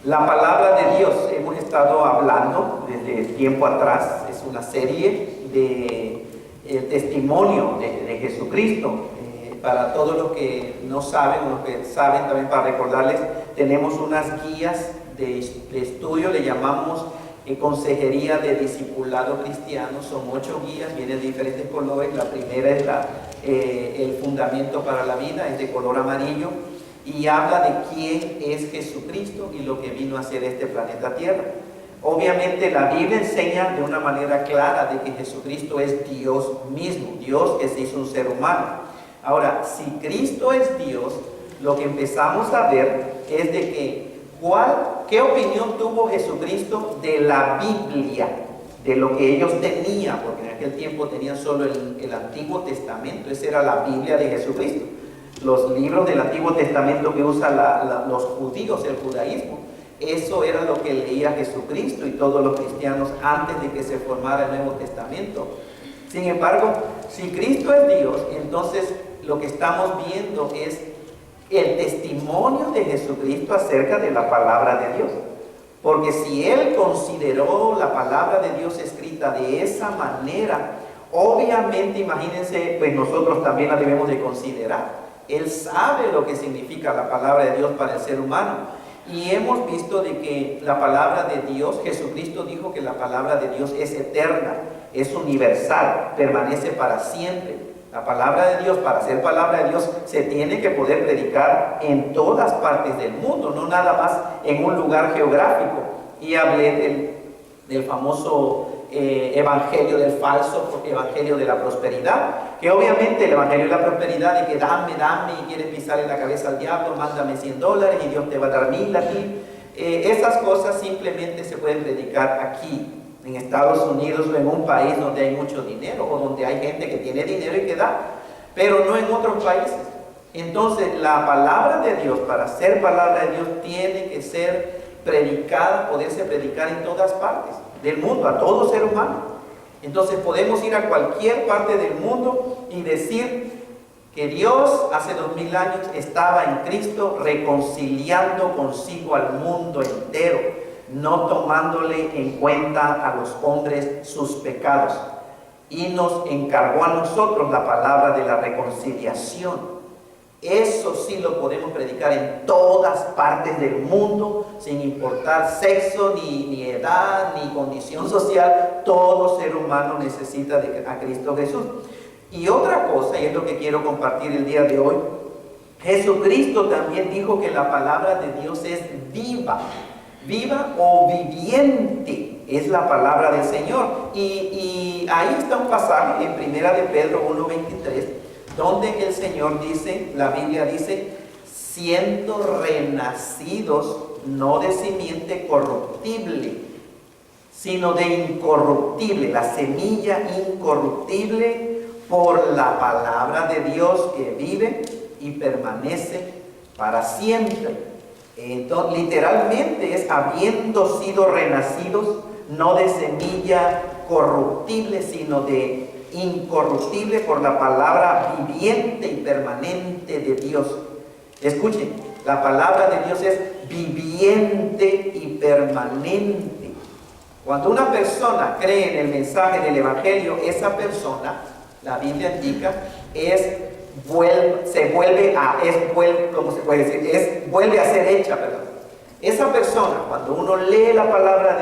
La palabra de Dios, hemos estado hablando desde tiempo atrás, es una serie de testimonio de Jesucristo. Para todos los que no saben, o los que saben también para recordarles, tenemos unas guías de estudio, le llamamos Consejería de Discipulado Cristiano. Son 8 guías, vienen de diferentes colores. La primera es el fundamento para la vida, es de color amarillo, y habla de quién es Jesucristo y lo que vino a hacer este planeta Tierra. Obviamente la Biblia enseña de una manera clara de que Jesucristo es Dios mismo, Dios que se hizo un ser humano. Ahora, si Cristo es Dios, lo que empezamos a ver es de que ¿qué opinión tuvo Jesucristo de la Biblia? De lo que ellos tenían, porque en aquel tiempo tenían solo el Antiguo Testamento. Esa era la Biblia de Jesucristo. Los libros del Antiguo Testamento que usan los judíos, el judaísmo, eso era lo que leía Jesucristo y todos los cristianos antes de que se formara el Nuevo Testamento. Sin embargo, si Cristo es Dios, entonces lo que estamos viendo es el testimonio de Jesucristo acerca de la palabra de Dios. Porque si Él consideró la palabra de Dios escrita de esa manera, obviamente, imagínense, pues nosotros también la debemos de considerar. Él sabe lo que significa la palabra de Dios para el ser humano. Y hemos visto de que la palabra de Dios, Jesucristo dijo que la palabra de Dios es eterna, es universal, permanece para siempre. La palabra de Dios, para ser palabra de Dios, se tiene que poder predicar en todas partes del mundo, no nada más en un lugar geográfico. Y hablé del famoso evangelio, del falso evangelio de la prosperidad, que obviamente el evangelio de la prosperidad de que dame, y quieres pisarle la cabeza al diablo, mándame $100 y Dios te va a dar 1000 aquí. Esas cosas simplemente se pueden predicar aquí en Estados Unidos o en un país donde hay mucho dinero o donde hay gente que tiene dinero y que da, pero no en otros países. Entonces la palabra de Dios, para ser palabra de Dios, tiene que ser predicada, poderse predicar en todas partes del mundo, a todo ser humano. Entonces podemos ir a cualquier parte del mundo y decir que Dios hace 2000 años estaba en Cristo reconciliando consigo al mundo entero, no tomándole en cuenta a los hombres sus pecados, y nos encargó a nosotros la palabra de la reconciliación. Eso sí lo podemos predicar en todas partes del mundo, sin importar sexo, ni edad, ni condición social. Todo ser humano necesita a Cristo Jesús. Y otra cosa, y es lo que quiero compartir el día de hoy, Jesucristo también dijo que la palabra de Dios es viva o viviente, es la palabra del Señor. Y ahí está un pasaje en Primera de Pedro 1:23, donde el Señor dice, la Biblia dice, siendo renacidos no de simiente corruptible, sino de incorruptible, la semilla incorruptible, por la palabra de Dios que vive y permanece para siempre. Entonces, literalmente es habiendo sido renacidos, no de semilla corruptible, sino de incorruptible por la palabra viviente y permanente de Dios. Escuchen, la palabra de Dios es viviente y permanente. Cuando una persona cree en el mensaje del Evangelio, esa persona, la Biblia indica, vuelve a ser hecha, perdón. Esa persona, cuando uno lee la palabra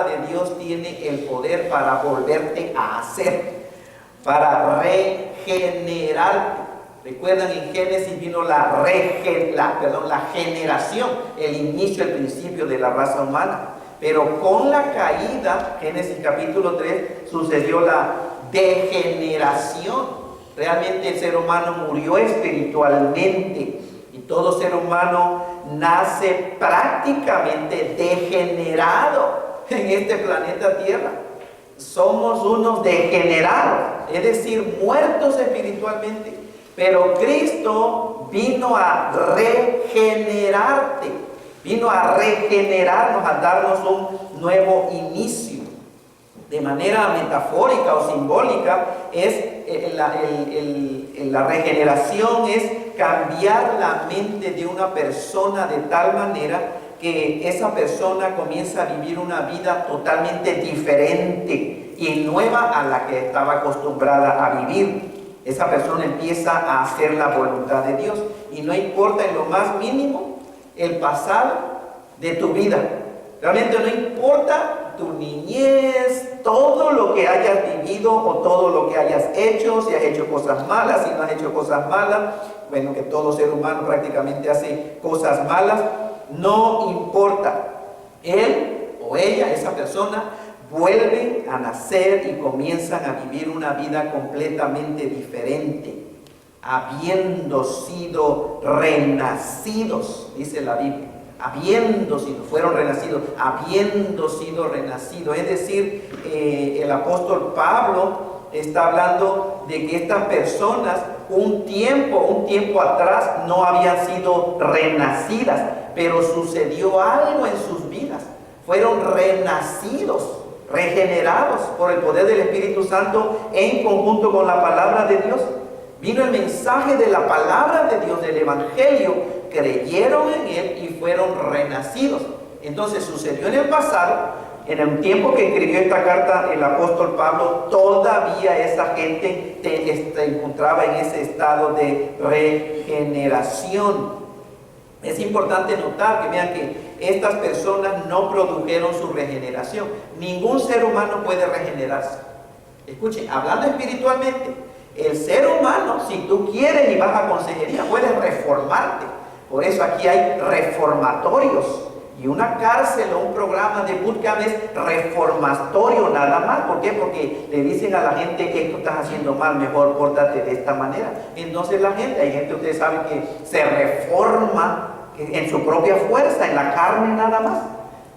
de Dios tiene el poder para volverte a hacer, para regenerarte. Recuerdan, en Génesis vino la generación, el inicio, el principio de la raza humana. Pero con la caída, Génesis capítulo 3, sucedió la degeneración. Realmente el ser humano murió espiritualmente y todo ser humano nace prácticamente degenerado en este planeta Tierra. Somos unos degenerados, es decir, muertos espiritualmente. Pero Cristo vino a regenerarte, vino a regenerarnos, a darnos un nuevo inicio. De manera metafórica o simbólica, la regeneración es cambiar la mente de una persona de tal manera que esa persona comienza a vivir una vida totalmente diferente y nueva a la que estaba acostumbrada a vivir. Esa persona empieza a hacer la voluntad de Dios y no importa en lo más mínimo el pasado de tu vida. Realmente no importa tu niñez, todo lo que hayas vivido o todo lo que hayas hecho, si has hecho cosas malas, si no has hecho cosas malas, bueno, que todo ser humano prácticamente hace cosas malas, no importa. Él o ella, esa persona, vuelven a nacer y comienzan a vivir una vida completamente diferente, habiendo sido renacidos, dice la Biblia. Fueron renacidos, habiendo sido renacidos. Es decir, el apóstol Pablo está hablando de que estas personas un tiempo atrás no habían sido renacidas, pero sucedió algo en sus vidas. Fueron renacidos, regenerados por el poder del Espíritu Santo en conjunto con la palabra de Dios. Vino el mensaje de la palabra de Dios, del Evangelio, creyeron en él y fueron renacidos. Entonces sucedió en el pasado, en el tiempo que escribió esta carta el apóstol Pablo, todavía esa gente encontraba en ese estado de regeneración. Es importante notar que vean que estas personas no produjeron su regeneración. Ningún ser humano puede regenerarse. Escuchen, hablando espiritualmente, el ser humano, si tú quieres y vas a consejería, puedes reformarte. Por eso aquí hay reformatorios. Y una cárcel o un programa de bootcamp es reformatorio nada más. ¿Por qué? Porque le dicen a la gente que esto estás haciendo mal, mejor pórtate de esta manera. Entonces la gente, hay gente, ustedes saben que se reforma en su propia fuerza, en la carne nada más.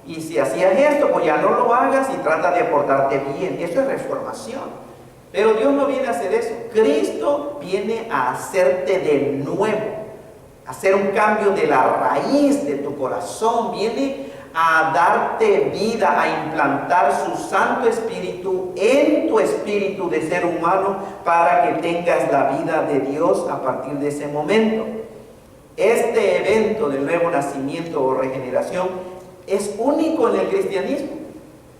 Y si hacías esto, pues ya no lo hagas y trata de portarte bien. Eso es reformación. Pero Dios no viene a hacer eso. Cristo viene a hacerte de nuevo. Hacer un cambio de la raíz de tu corazón, viene a darte vida, a implantar su Santo Espíritu en tu espíritu de ser humano para que tengas la vida de Dios a partir de ese momento. Este evento del nuevo nacimiento o regeneración es único en el cristianismo.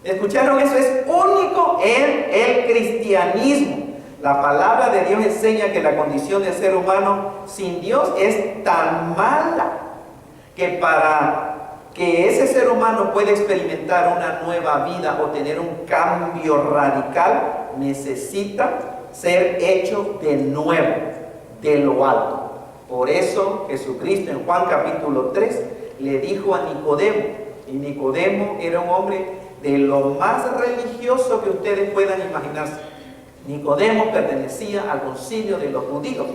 ¿Escucharon eso? Es único en el cristianismo. La palabra de Dios enseña que la condición del ser humano sin Dios es tan mala que para que ese ser humano pueda experimentar una nueva vida o tener un cambio radical, necesita ser hecho de nuevo, de lo alto. Por eso Jesucristo en Juan capítulo 3 le dijo a Nicodemo, y Nicodemo era un hombre de lo más religioso que ustedes puedan imaginarse. Nicodemo pertenecía al concilio de los judíos.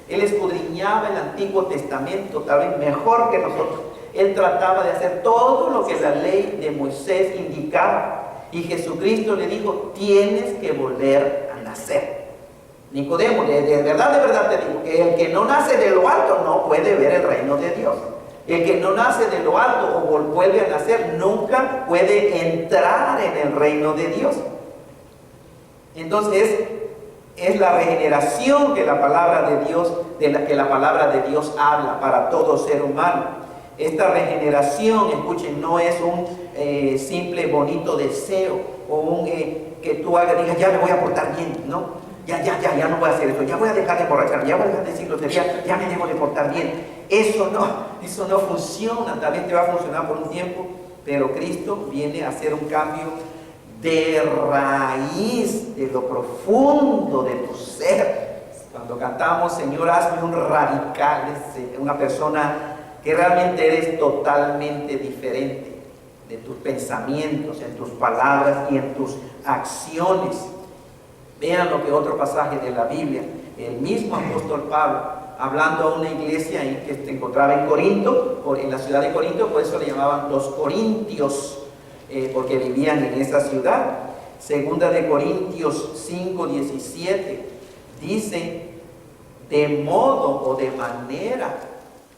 Él escudriñaba el Antiguo Testamento tal vez mejor que nosotros. Él trataba de hacer todo lo que la ley de Moisés indicaba. Y Jesucristo le dijo, tienes que volver a nacer. Nicodemo, de verdad te digo, que el que no nace de lo alto no puede ver el reino de Dios. El que no nace de lo alto o vuelve a nacer nunca puede entrar en el reino de Dios. Entonces es la regeneración que la palabra de Dios, que la palabra de Dios habla para todo ser humano. Esta regeneración, escuchen, no es un simple bonito deseo o que tú digas, ya me voy a portar bien, ¿no? Ya no voy a hacer eso, ya voy a dejar de emborracharme, ya voy a dejar de decir grosería, ya me debo de portar bien. Eso no funciona. Tal vez te va a funcionar por un tiempo, pero Cristo viene a hacer un cambio de raíz, de lo profundo de tu ser. Cuando cantamos, Señor, hazme un radical, una persona que realmente eres totalmente diferente de tus pensamientos, en tus palabras y en tus acciones. Vean lo que otro pasaje de la Biblia, el mismo apóstol Pablo, hablando a una iglesia que se encontraba en Corinto, en la ciudad de Corinto, por eso le llamaban los corintios, porque vivían en esa ciudad. Segunda de Corintios 5:17 dice, de modo o de manera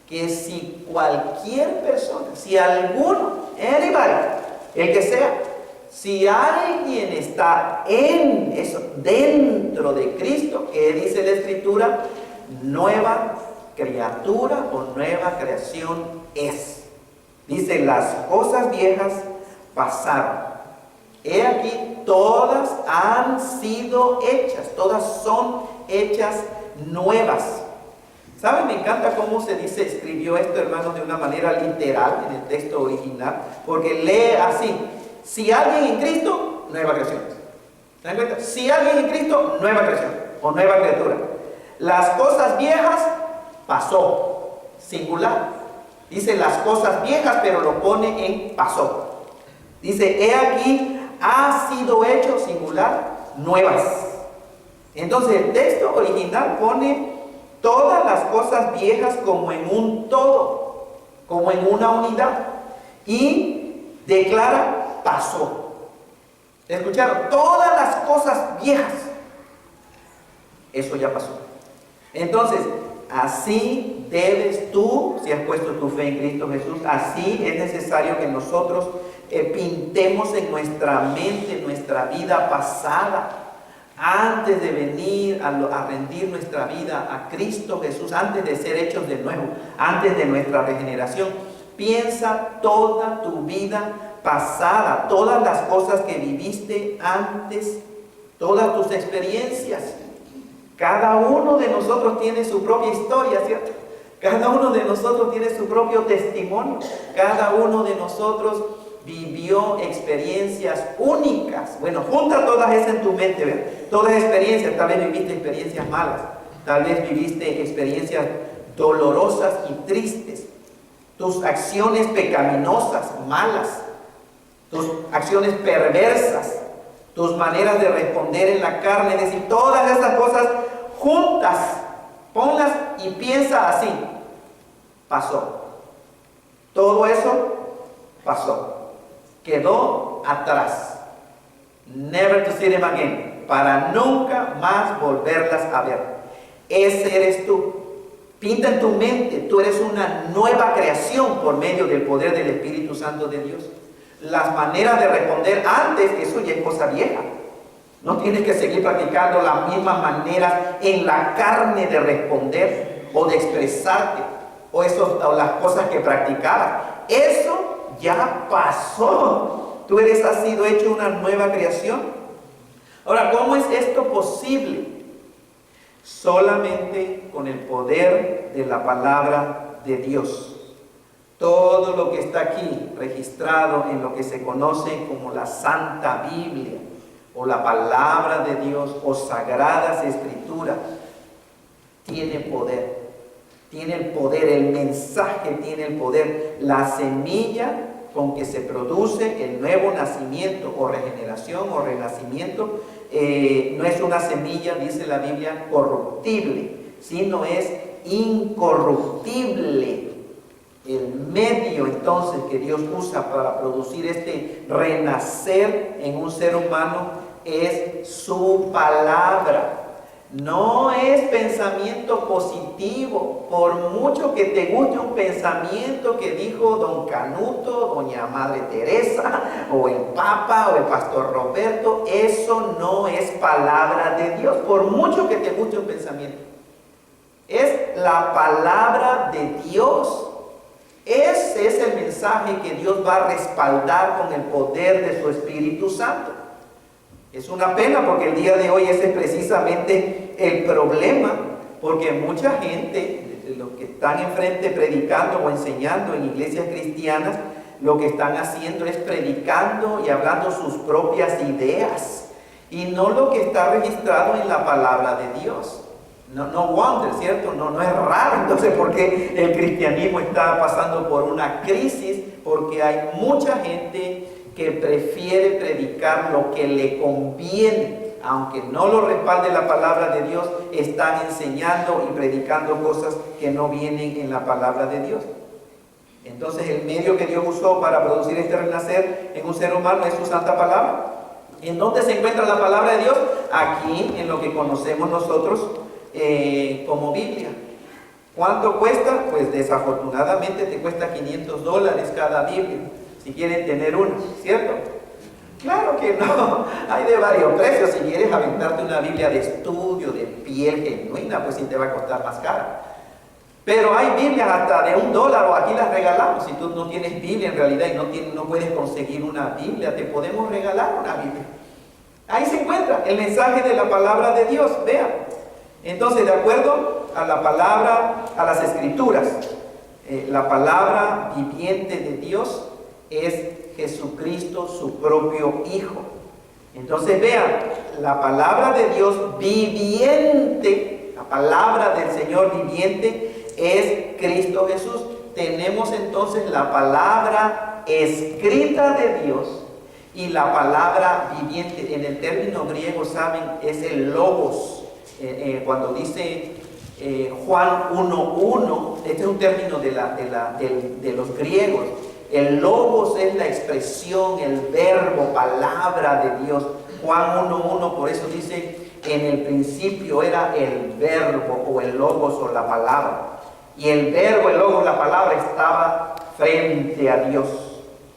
que si cualquier persona, si alguno, anybody, el que sea, si alguien está en eso, dentro de Cristo, que dice la Escritura, nueva criatura o nueva creación es. Dice, las cosas viejas pasaron. He aquí, todas han sido hechas, todas son hechas nuevas. ¿Saben? Me encanta cómo se dice, escribió esto, hermanos, de una manera literal en el texto original, porque lee así: si alguien en Cristo, nueva creación. ¿Se dan cuenta? Si alguien en Cristo, nueva creación o nueva criatura. Las cosas viejas pasó, singular. Dice las cosas viejas, pero lo pone en pasó. Dice, he aquí, ha sido hecho, singular, nuevas. Entonces el texto original pone todas las cosas viejas como en un todo, como en una unidad, y declara pasó. ¿Escucharon? Todas las cosas viejas, eso ya pasó. Entonces, así debes tú, si has puesto tu fe en Cristo Jesús, así es necesario que nosotros pintemos en nuestra mente nuestra vida pasada, antes de venir a rendir nuestra vida a Cristo Jesús, antes de ser hechos de nuevo, antes de nuestra regeneración. Piensa toda tu vida pasada, todas las cosas que viviste antes, todas tus experiencias. Cada uno de nosotros tiene su propia historia, ¿cierto? Cada uno de nosotros tiene su propio testimonio. Cada uno de nosotros vivió experiencias únicas. Bueno, junta todas esas en tu mente, ¿verdad? Todas las experiencias. Tal vez viviste experiencias malas, tal vez viviste experiencias dolorosas y tristes. Tus acciones pecaminosas, malas, tus acciones perversas, tus maneras de responder en la carne, es decir, todas estas cosas juntas, ponlas y piensa así: pasó. Todo eso pasó. Quedó atrás. Never to see them again. Para nunca más volverlas a ver. Ese eres tú. Pinta en tu mente, tú eres una nueva creación por medio del poder del Espíritu Santo de Dios. Las maneras de responder antes, eso ya es cosa vieja. No tienes que seguir practicando las mismas maneras en la carne de responder o de expresarte, o las cosas que practicabas. Eso ya pasó. Tú has sido hecho una nueva creación. Ahora, ¿cómo es esto posible? Solamente con el poder de la palabra de Dios. Todo lo que está aquí registrado en lo que se conoce como la Santa Biblia, o la palabra de Dios, o Sagradas Escrituras, tiene poder. Tiene el poder, el mensaje tiene el poder. La semilla con que se produce el nuevo nacimiento, o regeneración, o renacimiento, no es una semilla, dice la Biblia, corruptible, sino es incorruptible. El medio entonces que Dios usa para producir este renacer en un ser humano es su palabra. No es pensamiento positivo. Por mucho que te guste un pensamiento que dijo don Canuto, doña Madre Teresa, o el Papa, o el Pastor Roberto, eso no es palabra de Dios. Por mucho que te guste un pensamiento, es la palabra de Dios. Ese es el mensaje que Dios va a respaldar con el poder de su Espíritu Santo. Es una pena porque el día de hoy ese es precisamente el problema, porque mucha gente, los que están enfrente predicando o enseñando en iglesias cristianas, lo que están haciendo es predicando y hablando sus propias ideas y no lo que está registrado en la palabra de Dios. No wonder, ¿cierto? No es raro entonces porque el cristianismo está pasando por una crisis, porque hay mucha gente que prefiere predicar lo que le conviene, aunque no lo respalde la palabra de Dios. Están enseñando y predicando cosas que no vienen en la palabra de Dios. Entonces el medio que Dios usó para producir este renacer en un ser humano es su santa palabra. ¿En dónde se encuentra la palabra de Dios? Aquí, en lo que conocemos nosotros como Biblia. ¿Cuánto cuesta? Pues desafortunadamente te cuesta $500 cada Biblia, si quieren tener una, ¿cierto? Claro que no, hay de varios precios. Si quieres aventarte una Biblia de estudio, de piel genuina, pues sí te va a costar más cara. Pero hay Biblias hasta de $1 o aquí las regalamos. Si tú no tienes Biblia en realidad y no puedes conseguir una Biblia, te podemos regalar una Biblia. Ahí se encuentra el mensaje de la palabra de Dios, vean. Entonces, de acuerdo a la palabra, a las escrituras, la palabra viviente de Dios es Jesucristo, su propio Hijo. Entonces vean, la palabra de Dios viviente, la palabra del Señor viviente es Cristo Jesús. Tenemos entonces la palabra escrita de Dios y la palabra viviente. En el término griego, saben, es el logos. Cuando dice Juan 1:1, este es un término de los griegos. El logos es la expresión, el verbo, palabra de Dios. Juan 1:1, por eso dice, en el principio era el verbo o el logos o la palabra. Y el verbo, el logos, la palabra estaba frente a Dios,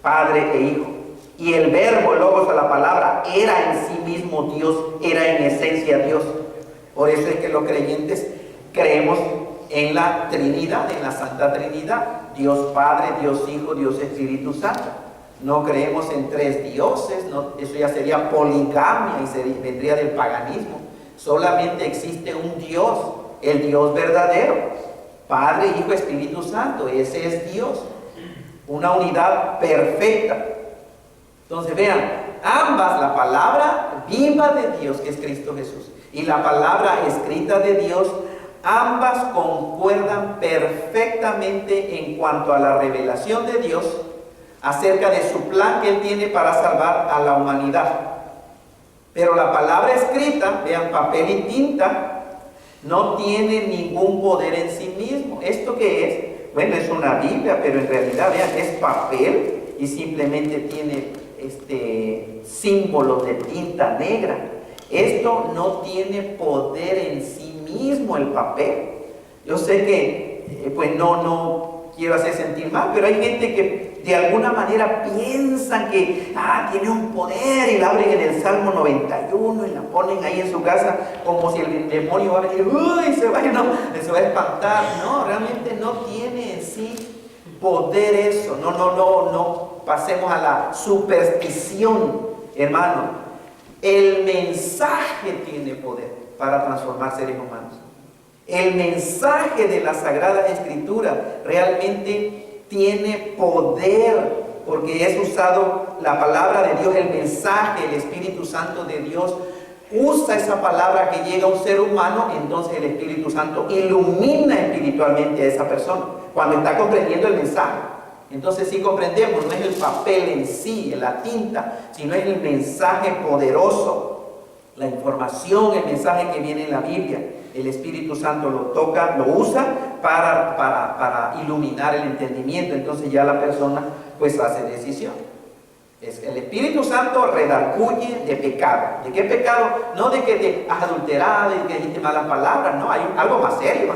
Padre e Hijo. Y el verbo, el logos o la palabra era en sí mismo Dios, era en esencia Dios. Por eso es que los creyentes creemos en la Trinidad, en la Santa Trinidad. Dios Padre, Dios Hijo, Dios Espíritu Santo. No creemos en 3 dioses, no, eso ya sería poligamia y vendría del paganismo. Solamente existe un Dios, el Dios verdadero. Padre, Hijo, Espíritu Santo, ese es Dios. Una unidad perfecta. Entonces vean, ambas, la palabra viva de Dios, que es Cristo Jesús, y la palabra escrita de Dios, ambas concuerdan perfectamente en cuanto a la revelación de Dios acerca de su plan que Él tiene para salvar a la humanidad. Pero la palabra escrita, vean, papel y tinta, no tiene ningún poder en sí mismo. ¿Esto qué es? Bueno, es una Biblia, pero en realidad, vean, es papel y simplemente tiene símbolos de tinta negra. Esto no tiene poder en sí mismo, el papel. Yo sé que pues no quiero hacer sentir mal, pero hay gente que de alguna manera piensan que tiene un poder y la abren en el Salmo 91 y la ponen ahí en su casa como si el demonio va a venir, se va a espantar. No, realmente no tiene en sí poder eso. No pasemos a la superstición, hermano. El mensaje tiene poder para transformar seres humanos. El mensaje de la Sagrada Escritura realmente tiene poder, porque es usado la palabra de Dios, el mensaje, el Espíritu Santo de Dios usa esa palabra que llega a un ser humano. Entonces el Espíritu Santo ilumina espiritualmente a esa persona cuando está comprendiendo el mensaje. Entonces sí comprendemos, no es el papel en sí, la tinta, sino es el mensaje poderoso, la información, el mensaje que viene en la Biblia. El Espíritu Santo lo toca, lo usa para iluminar el entendimiento. Entonces ya la persona pues hace decisión. El Espíritu Santo redarguye de pecado. ¿De qué pecado? No de que te has adulterado y que dijiste malas palabras, no, hay algo más serio.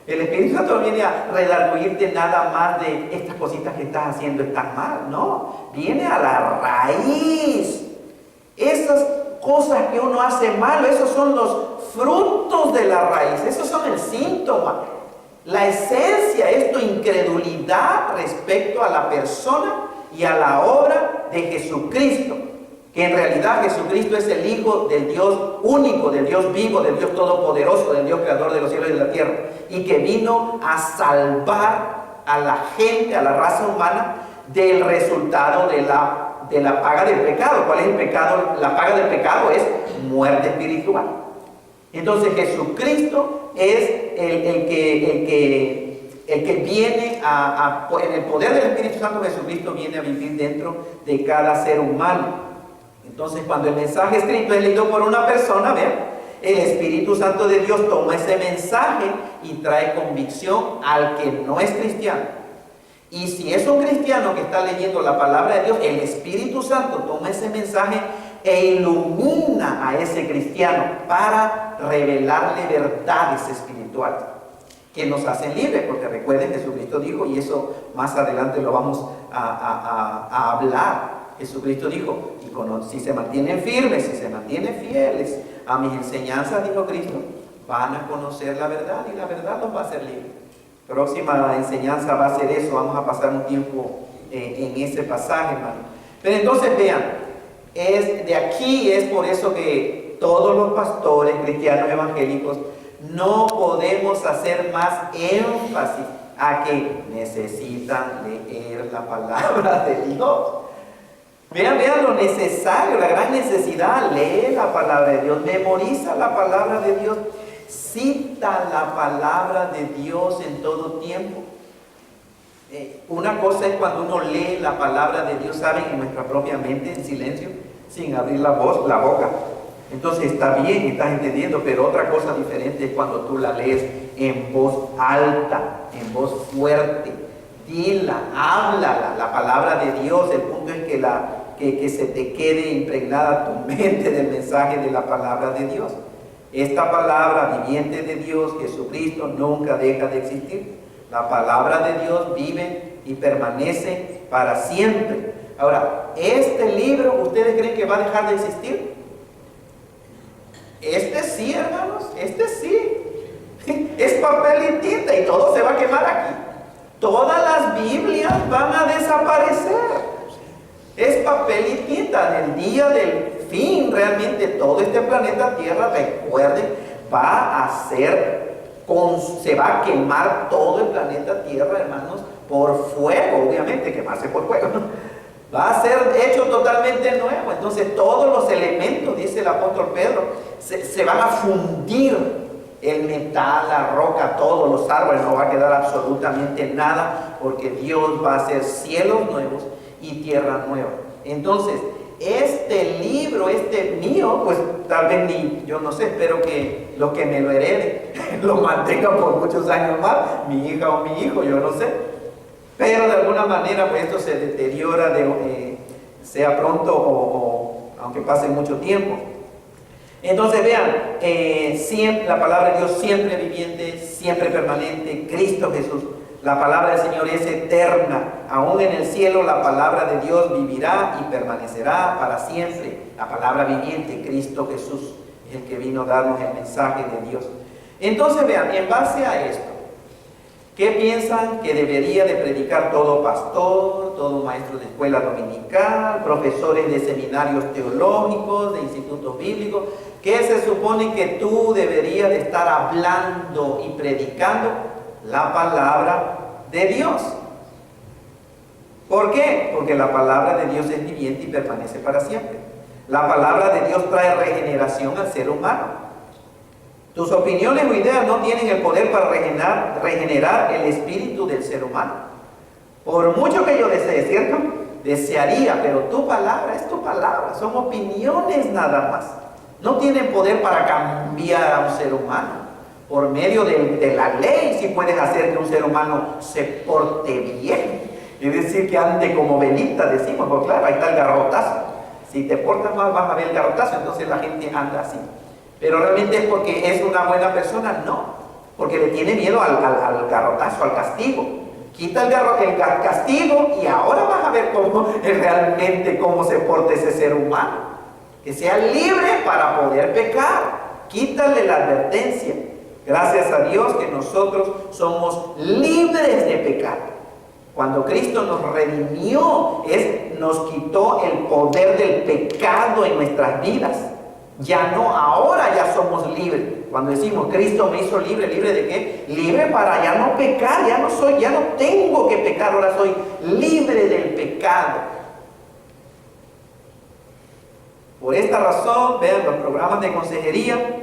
El Espíritu Santo viene a redarguyirte nada más de estas cositas que estás haciendo están mal, no, viene a la raíz. Esas cosas que uno hace mal, esos son los frutos de la raíz, esos son el síntoma. La esencia es tu incredulidad respecto a la persona y a la obra de Jesucristo, que en realidad Jesucristo es el Hijo del Dios único, del Dios vivo, del Dios todopoderoso, del Dios creador de los cielos y de la tierra, y que vino a salvar a la gente, a la raza humana, del resultado de la paga del pecado. ¿Cuál es el pecado? La paga del pecado es muerte espiritual. Entonces Jesucristo es el que viene en el poder del Espíritu Santo. Jesucristo viene a vivir dentro de cada ser humano. Entonces, cuando el mensaje escrito es leído por una persona, vean, el Espíritu Santo de Dios toma ese mensaje y trae convicción al que no es cristiano. Y si es un cristiano que está leyendo la palabra de Dios, el Espíritu Santo toma ese mensaje e ilumina a ese cristiano para revelarle verdades espirituales que nos hacen libres, porque recuerden, Jesucristo dijo, y eso más adelante lo vamos a hablar. Jesucristo dijo, si se mantienen firmes, si se mantienen fieles a mis enseñanzas, dijo Cristo, van a conocer la verdad y la verdad los va a hacer libres. próxima enseñanza va a ser eso, vamos a pasar un tiempo en ese pasaje, hermano. Pero entonces vean, de aquí es por eso que todos los pastores cristianos evangélicos no podemos hacer más énfasis a que necesitan leer la palabra de Dios. Vean lo necesario, la gran necesidad. Lee la palabra de Dios, memoriza la palabra de Dios, cita la palabra de Dios en todo tiempo. Una cosa es cuando uno lee la palabra de Dios, saben, en nuestra propia mente, en silencio, sin abrir la boca. Entonces está bien, estás entendiendo, pero otra cosa diferente es cuando tú la lees en voz alta, en voz fuerte. Dila, háblala, la palabra de Dios. El punto es que se te quede impregnada tu mente del mensaje de la palabra de Dios. Esta palabra viviente de Dios, Jesucristo, nunca deja de existir. La palabra de Dios vive y permanece para siempre. Ahora, ¿este libro ustedes creen que va a dejar de existir? Este sí, hermanos, este sí. Es papel y tinta y todo se va a quemar aquí. Todas las Biblias van a desaparecer. Es papel y tinta. En el día del fin, realmente todo este planeta Tierra, recuerden, se va a quemar todo el planeta Tierra, hermanos, por fuego, obviamente, quemarse por fuego. Va a ser hecho totalmente nuevo. Entonces todos los elementos, dice el apóstol Pedro, se van a fundir. El metal, la roca, todos los árboles, no va a quedar absolutamente nada, porque Dios va a hacer cielos nuevos y tierra nueva. Entonces, este libro, mío, pues tal vez yo no sé, espero que los que me lo hereden lo mantengan por muchos años más, mi hija o mi hijo, yo no sé. Pero de alguna manera, pues esto se deteriora, sea pronto o aunque pase mucho tiempo. Entonces vean, siempre, la palabra de Dios siempre viviente, siempre permanente, Cristo Jesús. La palabra del Señor es eterna. Aún en el cielo la palabra de Dios vivirá y permanecerá para siempre. La palabra viviente, Cristo Jesús, es el que vino a darnos el mensaje de Dios. Entonces vean, en base a esto, ¿qué piensan que debería de predicar todo pastor, todo maestro de escuela dominical, profesores de seminarios teológicos, de institutos bíblicos? ¿Qué se supone que tú deberías de estar hablando y predicando? La palabra de Dios. ¿Por qué? Porque la palabra de Dios es viviente y permanece para siempre. La palabra de Dios trae regeneración al ser humano. Tus opiniones o ideas no tienen el poder para regenerar el espíritu del ser humano. Por mucho que yo desee, ¿cierto? Desearía, pero tu palabra es tu palabra. Son opiniones nada más. No tienen poder para cambiar a un ser humano. Por medio de la ley, si puedes hacer que un ser humano se porte bien. Es decir, que ande como velita, decimos, porque claro, ahí está el garrotazo. Si te portas mal vas a ver el garrotazo, entonces la gente anda así. Pero realmente es porque es una buena persona, no. Porque le tiene miedo al garrotazo, al castigo. Quita el castigo y ahora vas a ver realmente cómo se porta ese ser humano. Que sea libre para poder pecar. Quítale la advertencia. Gracias a Dios que nosotros somos libres de pecar. Cuando Cristo nos redimió, nos quitó el poder del pecado en nuestras vidas. Ya no, ahora ya somos libres. Cuando decimos Cristo me hizo libre, ¿libre de qué? Libre para ya no pecar, ya no tengo que pecar, ahora soy libre del pecado. Por esta razón, vean los programas de consejería,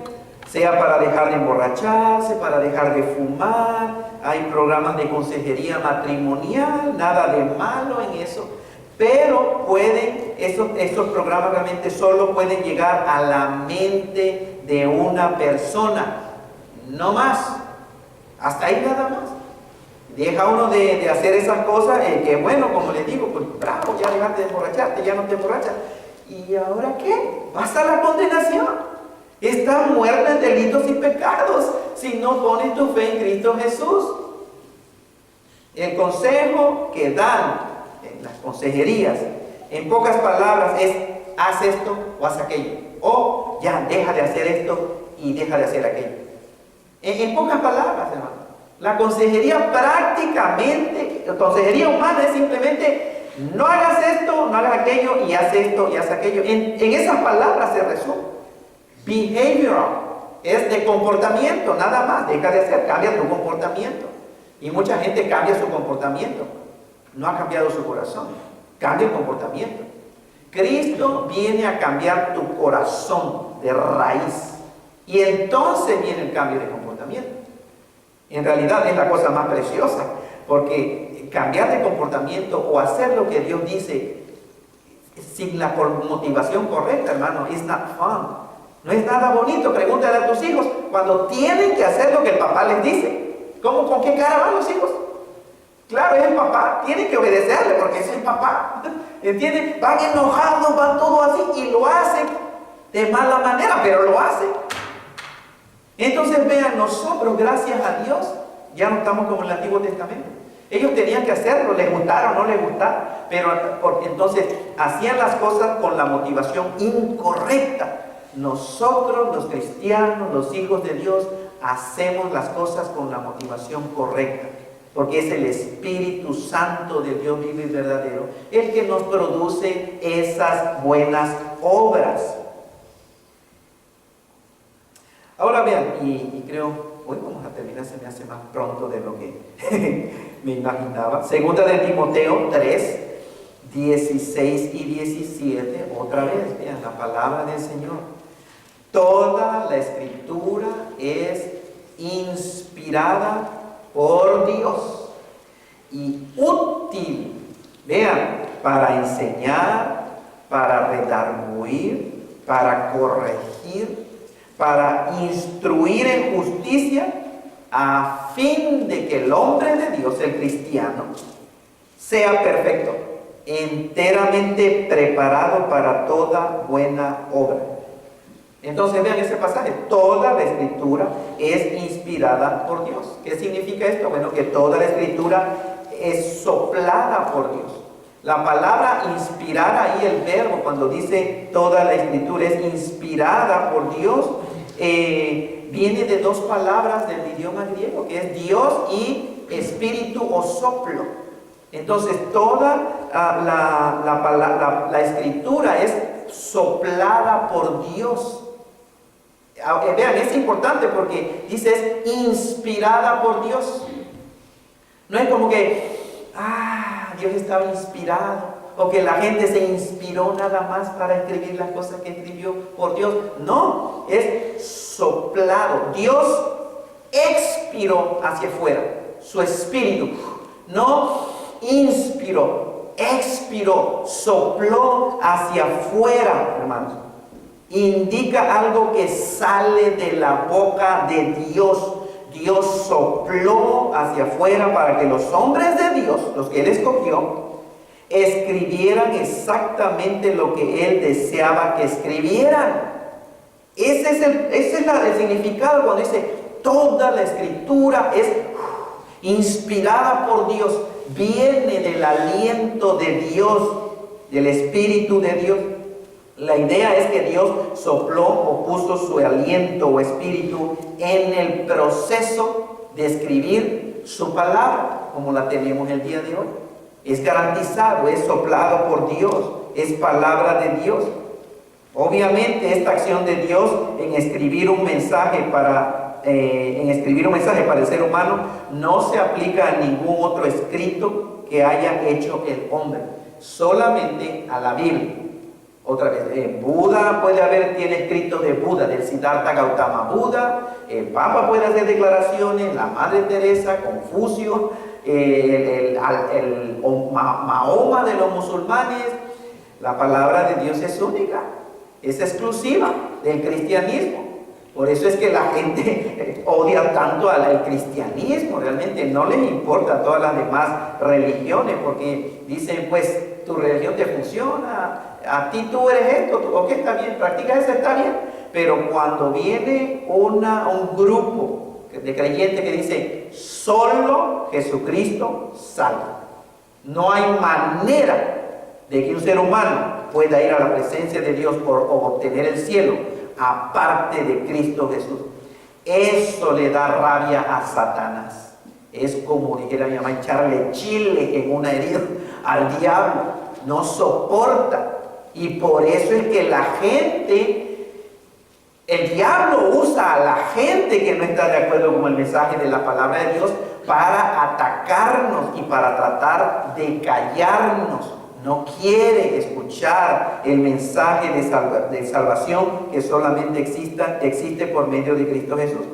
sea para dejar de emborracharse, para dejar de fumar, hay programas de consejería matrimonial, nada de malo en eso, pero estos programas realmente solo pueden llegar a la mente de una persona, no más, hasta ahí nada más. Deja uno de hacer esas cosas, que bueno, como les digo, pues bravo, ya dejaste de emborracharte, ya no te emborrachas. ¿Y ahora qué? Vas a la condenación. Estás muerto en delitos y pecados si no pones tu fe en Cristo Jesús. El consejo que dan en las consejerías, en pocas palabras, es haz esto o haz aquello. O ya, deja de hacer esto y deja de hacer aquello. En pocas palabras, hermano. La consejería prácticamente, la consejería humana es simplemente no hagas esto, no hagas aquello y haz esto y haz aquello. En esas palabras se resume. Behavioral es de comportamiento, nada más. Deja de hacer, cambia tu comportamiento. Y mucha gente cambia su comportamiento. No ha cambiado su corazón. Cambia el comportamiento. Cristo viene a cambiar tu corazón de raíz. Y entonces viene el cambio de comportamiento. En realidad es la cosa más preciosa. Porque cambiar de comportamiento o hacer lo que Dios dice sin la motivación correcta, hermano, it's not fun. No es nada bonito. Pregúntale a tus hijos cuando tienen que hacer lo que el papá les dice. ¿Cómo, con qué cara van los hijos? Claro, es el papá. Tienen que obedecerle porque es el papá. ¿Entienden? Van enojados, van todo así y lo hacen de mala manera, pero lo hacen. Entonces vean, nosotros, gracias a Dios, ya no estamos como en el Antiguo Testamento. Ellos tenían que hacerlo, les gustara o no les gustara, pero entonces hacían las cosas con la motivación incorrecta. Nosotros, los cristianos, los hijos de Dios, hacemos las cosas con la motivación correcta, porque es el Espíritu Santo de Dios vivo y verdadero el que nos produce esas buenas obras. Ahora vean, y creo, hoy vamos a terminar, se me hace más pronto de lo que me imaginaba. Segunda de Timoteo 3, 16 y 17, otra vez, vean la palabra del Señor. Toda la Escritura es inspirada por Dios y útil, vean, para enseñar, para redarguir, para corregir, para instruir en justicia, a fin de que el hombre de Dios, el cristiano, sea perfecto, enteramente preparado para toda buena obra. Entonces vean ese pasaje, toda la Escritura es inspirada por Dios. ¿Qué significa esto? Bueno, que toda la Escritura es soplada por Dios. La palabra inspirar, ahí el verbo, cuando dice toda la Escritura es inspirada por Dios, viene de dos palabras del idioma griego, que es Dios y espíritu o soplo. Entonces toda la Escritura es soplada por Dios. Vean, es importante porque dice es inspirada por Dios. No es como que Dios estaba inspirado o que la gente se inspiró nada más para escribir las cosas que escribió por Dios. No, es soplado. Dios expiró hacia afuera su espíritu. No inspiró, expiró, sopló hacia afuera, hermanos. Indica algo que sale de la boca de Dios. Dios sopló hacia afuera para que los hombres de Dios, los que Él escogió, escribieran exactamente lo que Él deseaba que escribieran. Ese es el significado cuando dice toda la Escritura es inspirada por Dios, viene del aliento de Dios, del Espíritu de Dios. La idea es que Dios sopló o puso su aliento o espíritu en el proceso de escribir su palabra, como la tenemos el día de hoy. Es garantizado, es soplado por Dios, es palabra de Dios. Obviamente esta acción de Dios en escribir un mensaje para el ser humano no se aplica a ningún otro escrito que haya hecho el hombre, solamente a la Biblia. Otra vez, Buda tiene escritos de Buda, del Siddhartha Gautama Buda, el Papa puede hacer declaraciones, la Madre Teresa, Confucio, Mahoma de los musulmanes. La palabra de Dios es única, es exclusiva del cristianismo. Por eso es que la gente odia tanto al cristianismo, realmente no les importa todas las demás religiones, porque dicen, pues, tu religión te funciona, a ti tú eres esto, ok, está bien, practicas eso, está bien, pero cuando viene un grupo de creyentes que dice, solo Jesucristo salva, no hay manera de que un ser humano pueda ir a la presencia de Dios o obtener el cielo aparte de Cristo Jesús. Eso le da rabia a Satanás. Es como dijera mi mamá, echarle chile en una herida al diablo. No soporta. Y por eso es que la gente, el diablo usa a la gente que no está de acuerdo con el mensaje de la palabra de Dios para atacarnos y para tratar de callarnos. No quiere escuchar el mensaje de salvación que solamente existe por medio de Cristo Jesús.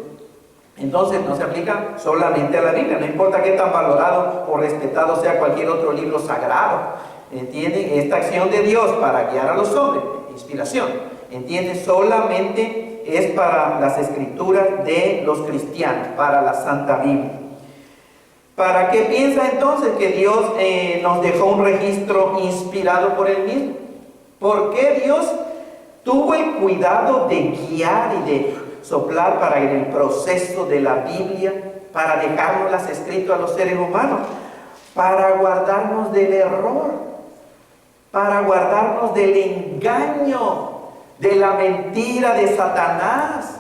Entonces no se aplica solamente a la Biblia, no importa qué tan valorado o respetado sea cualquier otro libro sagrado. ¿Entienden? Esta acción de Dios para guiar a los hombres, inspiración, ¿entienden? Solamente es para las escrituras de los cristianos, para la Santa Biblia. ¿Para qué piensa entonces que Dios nos dejó un registro inspirado por Él mismo? ¿Por qué Dios tuvo el cuidado de guiar y de soplar para el proceso de la Biblia, para dejárnoslas escrito a los seres humanos? Para guardarnos del error, para guardarnos del engaño, de la mentira de Satanás,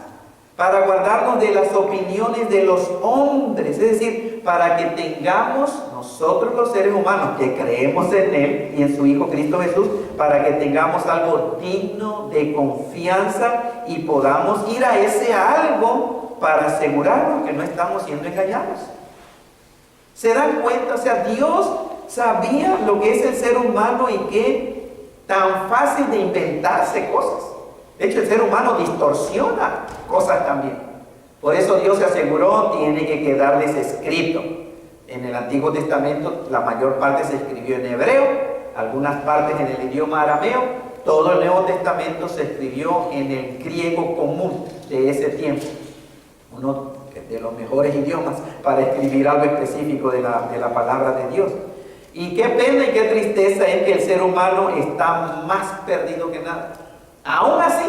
para guardarnos de las opiniones de los hombres, es decir, para que tengamos nosotros los seres humanos que creemos en Él y en su Hijo Cristo Jesús, para que tengamos algo digno de confianza y podamos ir a ese algo para asegurarnos que no estamos siendo engañados. ¿Se dan cuenta? O sea, Dios sabía lo que es el ser humano y que tan fácil de inventarse cosas. De hecho, el ser humano distorsiona cosas también. Por eso Dios se aseguró, tiene que quedarles escrito. En el Antiguo Testamento la mayor parte se escribió en hebreo, algunas partes en el idioma arameo. Todo el Nuevo Testamento se escribió en el griego común de ese tiempo. Uno de los mejores idiomas para escribir algo específico de la palabra de Dios. Y qué pena y qué tristeza es que el ser humano está más perdido que nada. Aún así,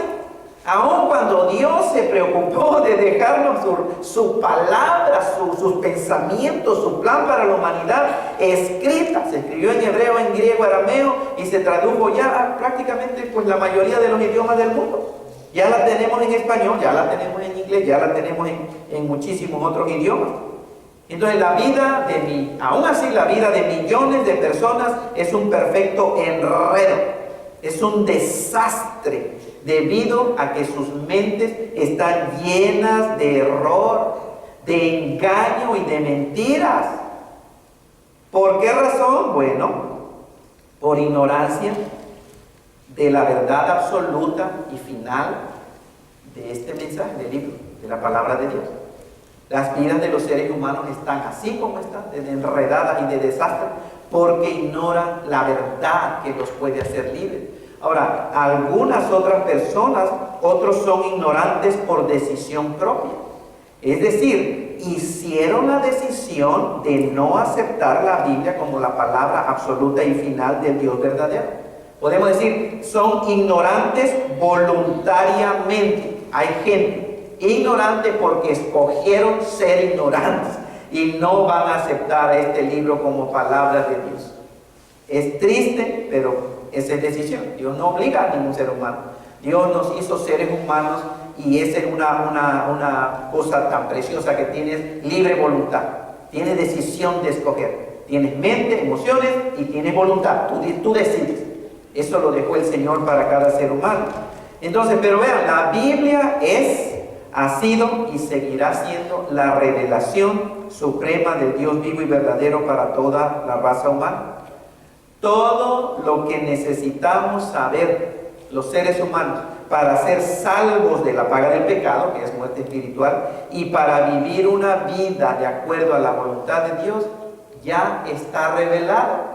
aún cuando Dios se preocupó de dejarnos su palabra, sus pensamientos, su plan para la humanidad escrita, se escribió en hebreo, en griego, arameo y se tradujo ya a prácticamente pues, la mayoría de los idiomas del mundo. Ya la tenemos en español, ya la tenemos en inglés, ya la tenemos en muchísimos otros idiomas. Entonces aún así la vida de millones de personas es un perfecto enredo, es un desastre debido a que sus mentes están llenas de error, de engaño y de mentiras. ¿Por qué razón? Bueno, por ignorancia de la verdad absoluta y final de este mensaje, del libro, de la palabra de Dios. Las vidas de los seres humanos están así como están, de enredadas y de desastre, porque ignoran la verdad que los puede hacer libres. Ahora, algunas otras personas, otros son ignorantes por decisión propia. Es decir, hicieron la decisión de no aceptar la Biblia como la palabra absoluta y final del Dios verdadero. Podemos decir, son ignorantes voluntariamente. Hay gente ignorante porque escogieron ser ignorantes y no van a aceptar este libro como palabra de Dios. Es triste, pero esa es decisión. Dios no obliga a ningún ser humano. Dios nos hizo seres humanos y esa es una cosa tan preciosa que tienes libre voluntad. Tienes decisión de escoger. Tienes mente, emociones y tienes voluntad. Tú decides. Eso lo dejó el Señor para cada ser humano. Entonces, pero vean, la Biblia ha sido y seguirá siendo la revelación suprema del Dios vivo y verdadero para toda la raza humana. Todo lo que necesitamos saber los seres humanos para ser salvos de la paga del pecado, que es muerte espiritual, y para vivir una vida de acuerdo a la voluntad de Dios, ya está revelado.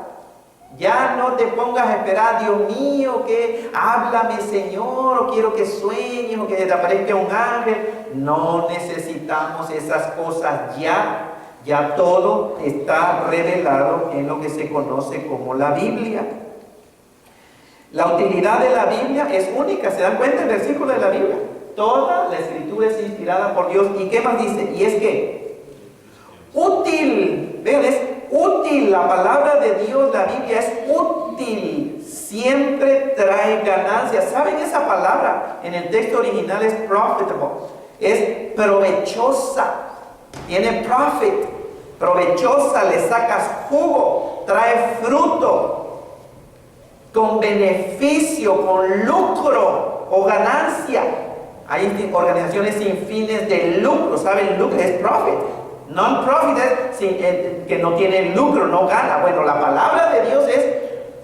Ya no te pongas a esperar, Dios mío, que háblame, Señor, o quiero que sueñes, o que te aparezca un ángel. No necesitamos esas cosas ya. Ya todo está revelado en lo que se conoce como la Biblia. La utilidad de la Biblia es única. ¿Se dan cuenta el versículo de la Biblia? Toda la Escritura es inspirada por Dios. ¿Y qué más dice? Y es que útil. Vean, es útil. La palabra de Dios, la Biblia, es útil. Siempre trae ganancias. ¿Saben esa palabra? En el texto original es profitable. Es provechosa. Tiene profit. provechosa, le sacas jugo, trae fruto, con beneficio, con lucro o ganancia. Hay organizaciones sin fines de lucro, ¿saben? Lucro es profit. Non-profit es que no tiene lucro, no gana. Bueno, la palabra de Dios es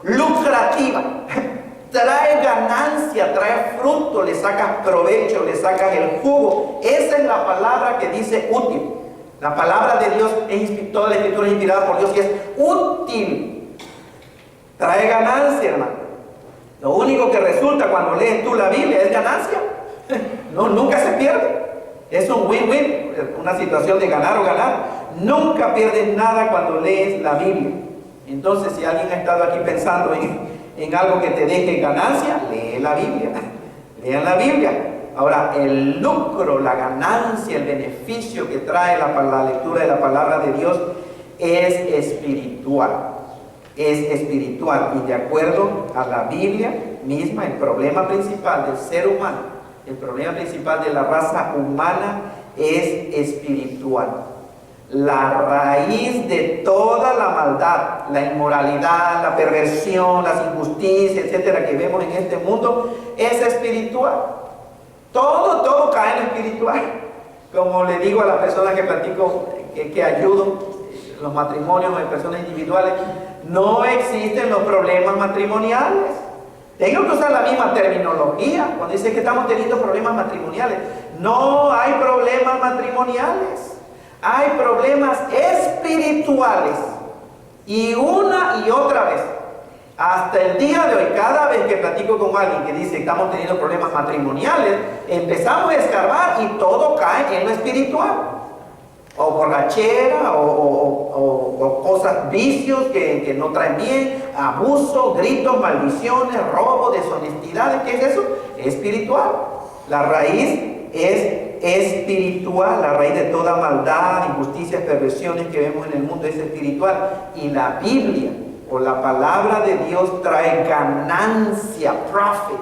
lucrativa. Trae ganancia, trae fruto, le sacas provecho, le sacas el jugo. Esa es la palabra que dice útil. La palabra de Dios, toda la escritura es inspirada por Dios y es útil. Trae ganancia, hermano. Lo único que resulta cuando lees tú la Biblia es ganancia. No, nunca se pierde. Es un win-win, una situación de ganar o ganar. Nunca pierdes nada cuando lees la Biblia. Entonces, si alguien ha estado aquí pensando en algo que te deje ganancia, lee la Biblia. Lean la Biblia. Ahora, el lucro, la ganancia, el beneficio que trae la lectura de la palabra de Dios es espiritual. Es espiritual. Y de acuerdo a la Biblia misma, el problema principal del ser humano, el problema principal de la raza humana es espiritual. La raíz de toda la maldad, la inmoralidad, la perversión, las injusticias, etcétera, que vemos en este mundo, es espiritual. Todo cae en lo espiritual. Como le digo a las personas que platico, que ayudo los matrimonios de personas individuales, no existen los problemas matrimoniales. Tengo que usar la misma terminología cuando dice que estamos teniendo problemas matrimoniales. No hay problemas matrimoniales, hay problemas espirituales. Y una y otra vez, hasta el día de hoy, cada vez que platico con alguien que dice que estamos teniendo problemas matrimoniales, empezamos a escarbar y todo cae en lo espiritual. O borrachera, o cosas, vicios que no traen bien, abuso, gritos, maldiciones, robo, deshonestidades. ¿Qué es eso? Espiritual. La raíz es espiritual, la raíz de toda maldad, injusticias, perversiones que vemos en el mundo es espiritual. Y la Biblia, o la palabra de Dios, trae ganancia, profit,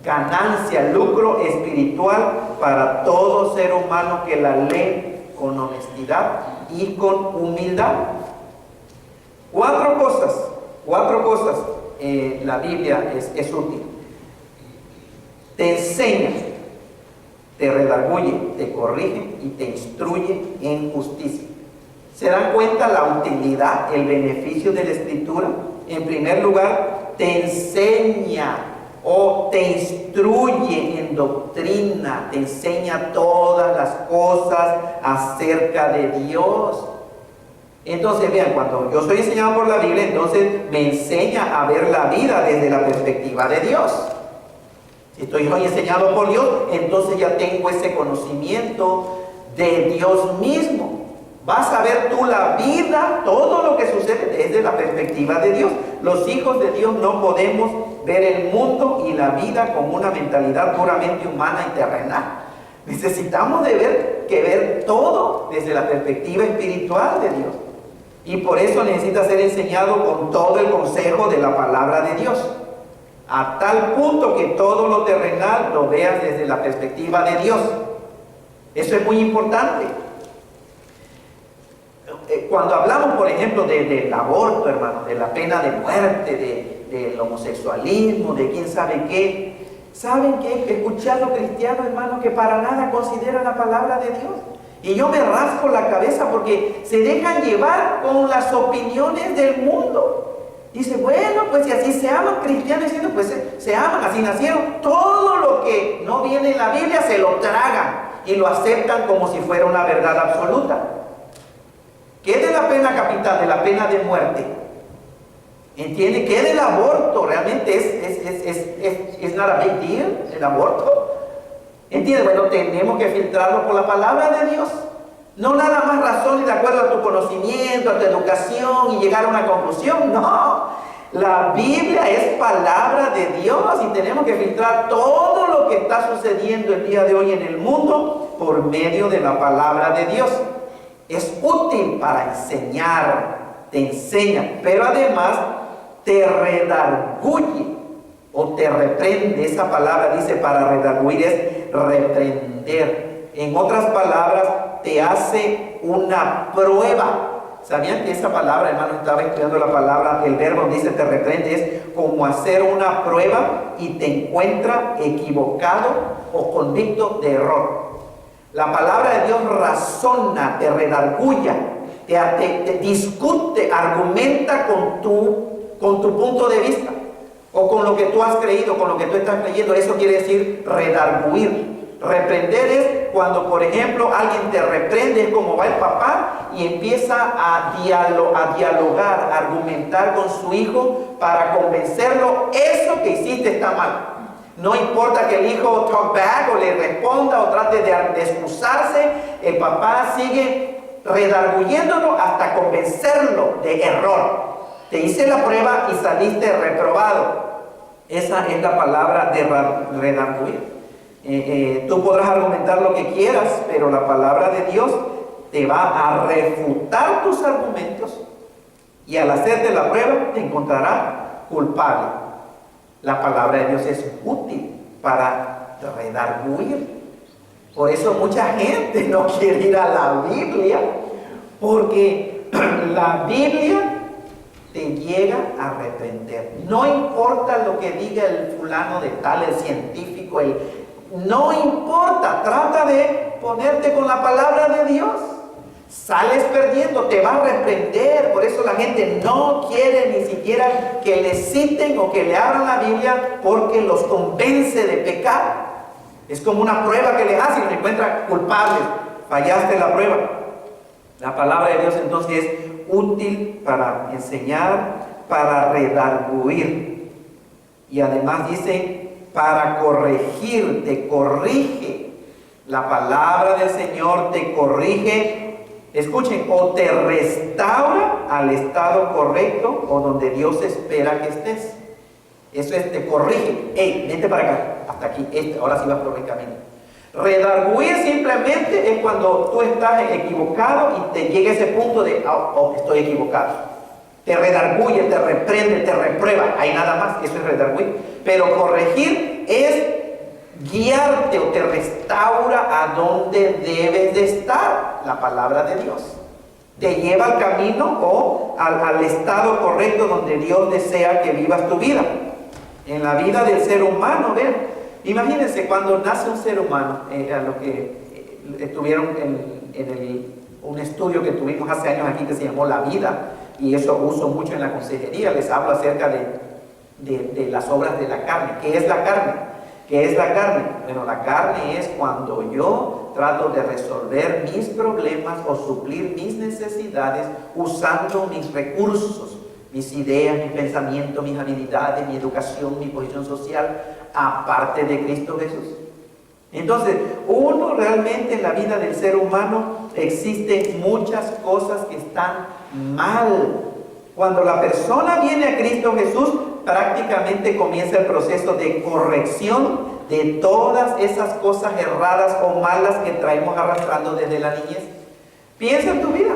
ganancia, lucro espiritual para todo ser humano que la lee con honestidad y con humildad. Cuatro cosas la Biblia es útil. Te enseña, te redarguye, te corrige y te instruye en justicia. ¿Se dan cuenta la utilidad, el beneficio de la Escritura? En primer lugar, te enseña o te instruye en doctrina, te enseña todas las cosas acerca de Dios. Entonces, vean, cuando yo soy enseñado por la Biblia, entonces me enseña a ver la vida desde la perspectiva de Dios. Si estoy hoy enseñado por Dios, entonces ya tengo ese conocimiento de Dios mismo. Vas a ver tú la vida, todo lo que sucede desde la perspectiva de Dios. Los hijos de Dios no podemos ver el mundo y la vida con una mentalidad puramente humana y terrenal. Necesitamos ver todo desde la perspectiva espiritual de Dios. Y por eso necesita ser enseñado con todo el consejo de la palabra de Dios. A tal punto que todo lo terrenal lo veas desde la perspectiva de Dios. Eso es muy importante. Cuando hablamos, por ejemplo, del aborto, hermano, de la pena de muerte, del homosexualismo, de quién sabe qué, ¿saben qué? Escuché a los cristianos, hermano, que para nada consideran la palabra de Dios. Y yo me rasco la cabeza porque se dejan llevar con las opiniones del mundo. Dice, bueno, pues si así se aman, cristianos diciendo, pues se aman, así nacieron. Todo lo que no viene en la Biblia se lo tragan y lo aceptan como si fuera una verdad absoluta. ¿Qué de la pena capital, de la pena de muerte? ¿Entiende? ¿Qué del aborto? Realmente es not a big deal, el aborto. ¿Entiende? Bueno, tenemos que filtrarlo por la palabra de Dios. No nada más razones de acuerdo a tu conocimiento, a tu educación y llegar a una conclusión. No, la Biblia es palabra de Dios y tenemos que filtrar todo lo que está sucediendo el día de hoy en el mundo por medio de la palabra de Dios. Es útil para enseñar, te enseña, pero además te redarguye o te reprende. Esa palabra dice para redarguir es reprender. En otras palabras, te hace una prueba ¿Sabían que esa palabra, hermano, estaba estudiando la palabra, el verbo donde dice te reprende, es como hacer una prueba y te encuentra equivocado o convicto de error? La palabra de Dios razona, te redarguya, te discute, argumenta con tu punto de vista o con lo que tú has creído, con lo que tú estás creyendo. Eso quiere decir redarguir. Reprender es cuando, por ejemplo, alguien te reprende, es como va el papá y empieza a dialogar, a argumentar con su hijo para convencerlo, eso que hiciste está mal. No importa que el hijo talk back o le responda o trate de excusarse, el papá sigue redarguyéndolo hasta convencerlo de error. Te hice la prueba y saliste reprobado. Esa es la palabra de redarguir. Tú podrás argumentar lo que quieras, pero la palabra de Dios te va a refutar tus argumentos y al hacerte la prueba te encontrará culpable. La palabra de Dios es útil para redarguir. Por eso mucha gente no quiere ir a la Biblia, porque la Biblia te llega a reprender. No importa lo que diga el fulano de tal, el científico, no importa, trata de ponerte con la palabra de Dios. Sales perdiendo, te va a reprender. Por eso la gente no quiere ni siquiera que le citen o que le abran la Biblia, porque los convence de pecar. Es como una prueba que le hacen y los encuentran culpables. Fallaste la prueba. La palabra de Dios entonces es útil para enseñar, para redarguir. Y además dice, para corregir, te corrige. La palabra del Señor te corrige, escuchen, o te restaura al estado correcto o donde Dios espera que estés. Eso es, te corrige. Hey, vente para acá, hasta aquí, ahora sí vas por el camino. Redarguir simplemente es cuando tú estás equivocado y te llega ese punto de, estoy equivocado. Te redarguye, te reprende, te reprueba, hay nada más, eso es redarguir. Pero corregir es guiarte o te restaura a donde debes de estar. La palabra de Dios te lleva al camino o al estado correcto donde Dios desea que vivas tu vida. En la vida del ser humano, vean, imagínense cuando nace un ser humano, a lo que estuvieron un estudio que tuvimos hace años aquí que se llamó La Vida, y eso uso mucho en la consejería. Les hablo acerca de las obras de la carne. ¿Qué es la carne? ¿Qué es la carne? Bueno, la carne es cuando yo trato de resolver mis problemas o suplir mis necesidades usando mis recursos, mis ideas, mis pensamientos, mis habilidades, mi educación, mi posición social, aparte de Cristo Jesús. Entonces, uno realmente en la vida del ser humano existen muchas cosas que están mal. Cuando la persona viene a Cristo Jesús, prácticamente comienza el proceso de corrección de todas esas cosas erradas o malas que traemos arrastrando desde la niñez. Piensa en tu vida.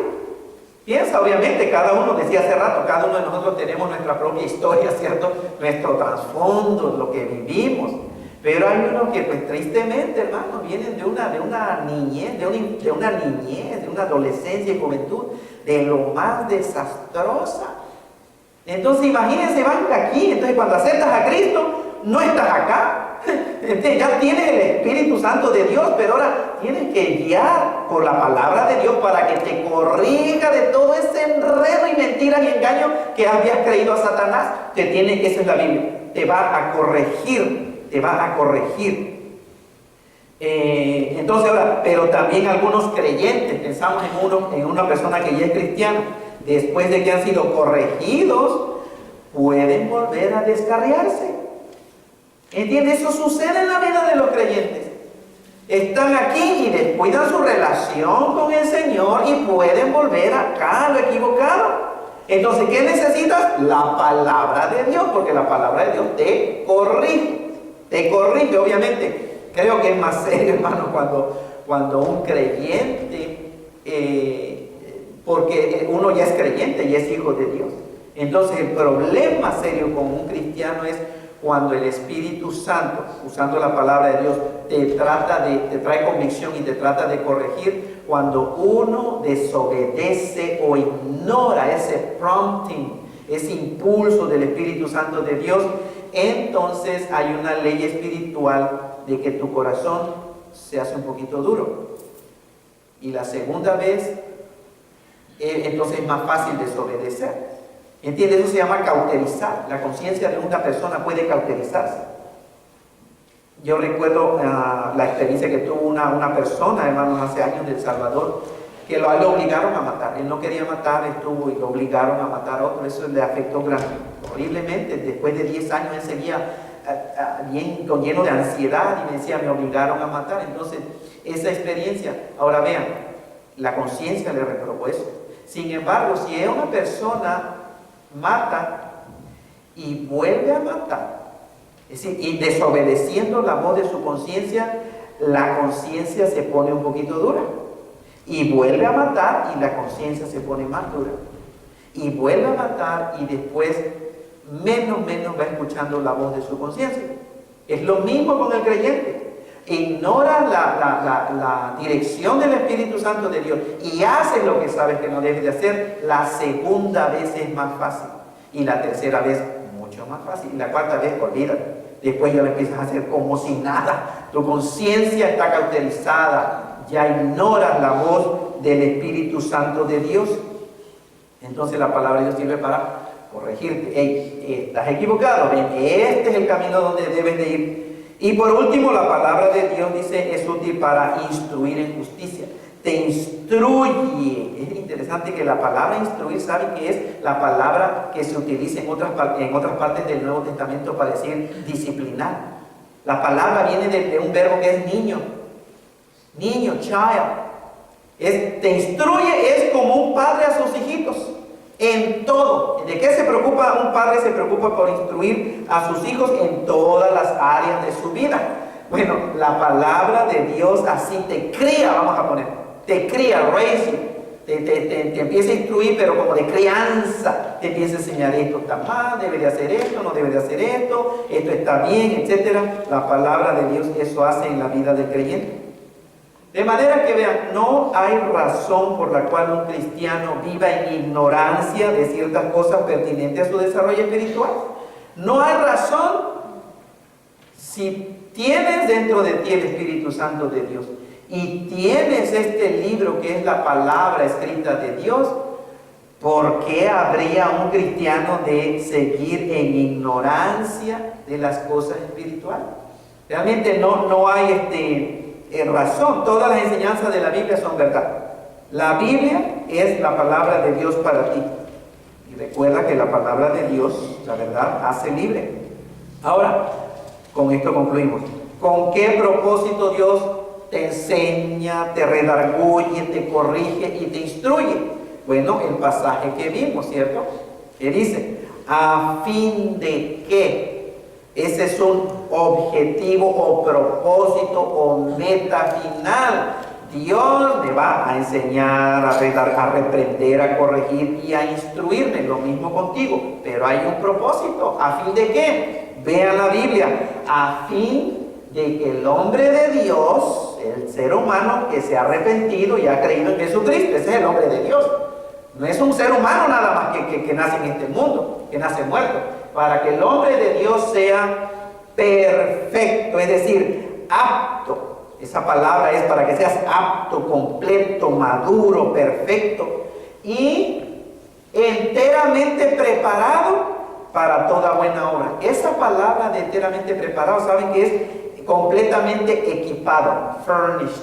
Piensa, obviamente, cada uno, decía hace rato, cada uno de nosotros tenemos nuestra propia historia, ¿cierto? Nuestro trasfondo, lo que vivimos. Pero hay unos que, pues tristemente, hermano, vienen de una niñez, de una adolescencia y juventud, de lo más desastrosa. Entonces, imagínense, van aquí. Entonces, cuando aceptas a Cristo, no estás acá. Entonces, ya tienes el Espíritu Santo de Dios, pero ahora tienes que guiar por la palabra de Dios para que te corrija de todo ese enredo y mentiras y engaños que habías creído a Satanás. Esa es la Biblia, te va a corregir, te va a corregir. Entonces ahora, pero también algunos creyentes, pensamos en una persona que ya es cristiana, después de que han sido corregidos, pueden volver a descarriarse. ¿Entiendes? Eso sucede en la vida de los creyentes. Están aquí y descuidan su relación con el Señor y pueden volver acá a lo equivocado. Entonces, ¿qué necesitas? La palabra de Dios, porque la palabra de Dios te corrige. Te corrige, obviamente. Creo que es más serio, hermano, cuando un creyente, porque uno ya es creyente y es hijo de Dios. Entonces, el problema serio con un cristiano es cuando el Espíritu Santo, usando la palabra de Dios, te trae convicción y te trata de corregir, cuando uno desobedece o ignora ese prompting, ese impulso del Espíritu Santo de Dios, entonces hay una ley espiritual de que tu corazón se hace un poquito duro. Y la segunda vez, entonces es más fácil desobedecer. ¿Entiendes? Eso se llama cauterizar. La conciencia de una persona puede cauterizarse. Yo recuerdo la experiencia que tuvo una persona, hermanos, hace años de El Salvador, que lo obligaron a matar. Él no quería matar, estuvo y lo obligaron a matar a otro. Eso le afectó horriblemente. Después de 10 años él seguía lleno de ansiedad y me decía, me obligaron a matar. Entonces, esa experiencia, ahora vean, la conciencia le reprobó eso. Sin embargo, si es una persona mata y vuelve a matar, es decir, y desobedeciendo la voz de su conciencia, la conciencia se pone un poquito dura. Y vuelve a matar y la conciencia se pone más dura. Y vuelve a matar y después menos va escuchando la voz de su conciencia. Es lo mismo con el creyente. Ignora la dirección del Espíritu Santo de Dios y hace lo que sabes que no debes de hacer. La segunda vez es más fácil. Y la tercera vez mucho más fácil. Y la cuarta vez, olvídate. Después ya lo empiezas a hacer como si nada. Tu conciencia está cauterizada. Ya ignoras la voz del Espíritu Santo de Dios. Entonces la palabra de Dios sirve para corregirte. Hey, estás equivocado. Ven, este es el camino donde debes de ir. Y por último, la palabra de Dios dice es útil para instruir en justicia. Te instruye. Es interesante que la palabra instruir, ¿saben qué es? La palabra que se utiliza en otras partes del Nuevo Testamento para decir disciplinar. La palabra viene de un verbo que es niño. Niño, child. Te instruye, es como un padre a sus hijitos. En todo. ¿De qué se preocupa un padre? Se preocupa por instruir a sus hijos en todas las áreas de su vida. Bueno, la palabra de Dios así te cría, vamos a poner. Te cría, raise you. Te empieza a instruir, pero como de crianza. Te empieza a enseñar esto está mal, debe de hacer esto, no debe de hacer esto está bien, etc. La palabra de Dios eso hace en la vida del creyente. De manera que vean, no hay razón por la cual un cristiano viva en ignorancia de ciertas cosas pertinentes a su desarrollo espiritual. No hay razón si tienes dentro de ti el Espíritu Santo de Dios y tienes este libro que es la palabra escrita de Dios. ¿Por qué habría un cristiano de seguir en ignorancia de las cosas espirituales? Realmente no hay razón. Todas las enseñanzas de la Biblia son verdad. La Biblia es la palabra de Dios para ti. Y recuerda que la palabra de Dios, la verdad, hace libre. Ahora, con esto concluimos. ¿Con qué propósito Dios te enseña, te redarguye, te corrige y te instruye? Bueno, el pasaje que vimos, ¿cierto? Que dice, a fin de que. Ese es un objetivo o propósito o meta final. Dios me va a enseñar, a reprender, a corregir y a instruirme. Lo mismo contigo. Pero hay un propósito. ¿A fin de qué? Vean la Biblia. A fin de que el hombre de Dios, el ser humano que se ha arrepentido y ha creído en Jesucristo, ese es el hombre de Dios. No es un ser humano nada más que nace en este mundo, que nace muerto. Para que el hombre de Dios sea perfecto, es decir, apto. Esa palabra es para que seas apto, completo, maduro, perfecto y enteramente preparado para toda buena obra. Esa palabra de enteramente preparado, ¿saben qué es? Completamente equipado, furnished,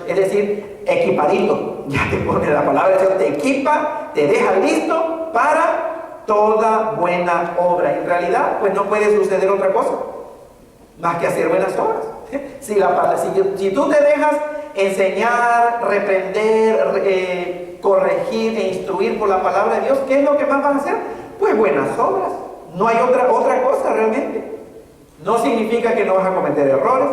es decir, equipadito. Ya te pone la palabra, te equipa, te deja listo para toda buena obra. En realidad, pues no puede suceder otra cosa más que hacer buenas obras. Si tú te dejas enseñar, reprender, corregir e instruir por la palabra de Dios, ¿qué es lo que más vas a hacer? Pues buenas obras. No hay otra cosa realmente. No significa que no vas a cometer errores,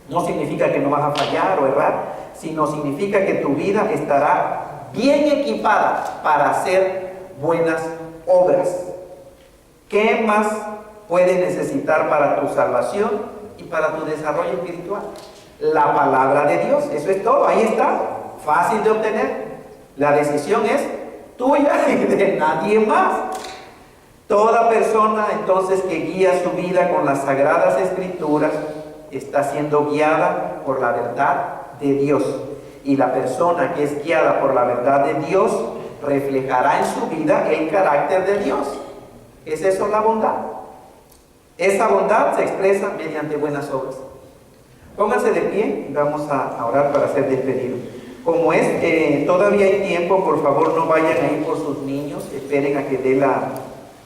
no significa que no vas a fallar o errar, sino significa que tu vida estará bien equipada para hacer buenas obras. ¿Qué más puedes necesitar para tu salvación y para tu desarrollo espiritual? la palabra de Dios. Eso es todo, ahí está, fácil de obtener. La decisión es tuya y de nadie más. Toda persona entonces que guía su vida con las sagradas escrituras está siendo guiada por la verdad de Dios. Y la persona que es guiada por la verdad de Dios reflejará en su vida el carácter de Dios. ¿Es eso la bondad? Esa bondad se expresa mediante buenas obras. Pónganse de pie y vamos a orar para ser despedidos. Como es, todavía hay tiempo, por favor no vayan a ir por sus niños, esperen a que dé las